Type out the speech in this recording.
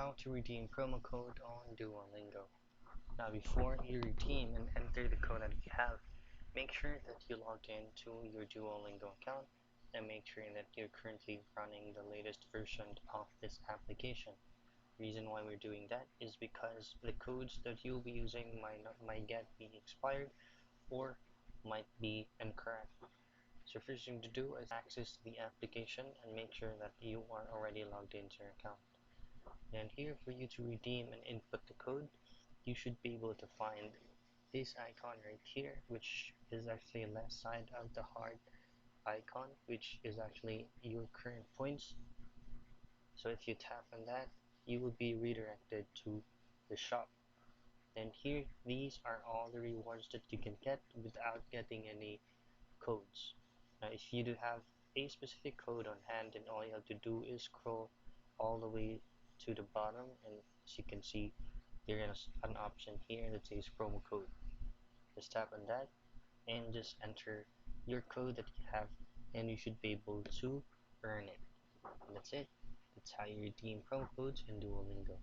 how to redeem promo code on Duolingo. Now before you redeem and enter the code that you have, make sure that you log into your Duolingo account and make sure that you're currently running the latest version of this application. Reason why we're doing that is because the codes that you'll be using might get be expired or might be incorrect. So first thing to do is access the application and make sure that you are already logged into your account. And here for you to redeem and input the code, you should be able to find this icon right here, which is actually left side of the heart icon, which is actually your current points. So if you tap on that, you will be redirected to the shop. And here, these are all the rewards that you can get without getting any codes. Now, if you do have a specific code on hand, then all you have to do is scroll all the way to the bottom, and as you can see, there is an option here that says promo code. Just tap on that and just enter your code that you have, and you should be able to earn it. And that's it. That's how you redeem promo codes in Duolingo.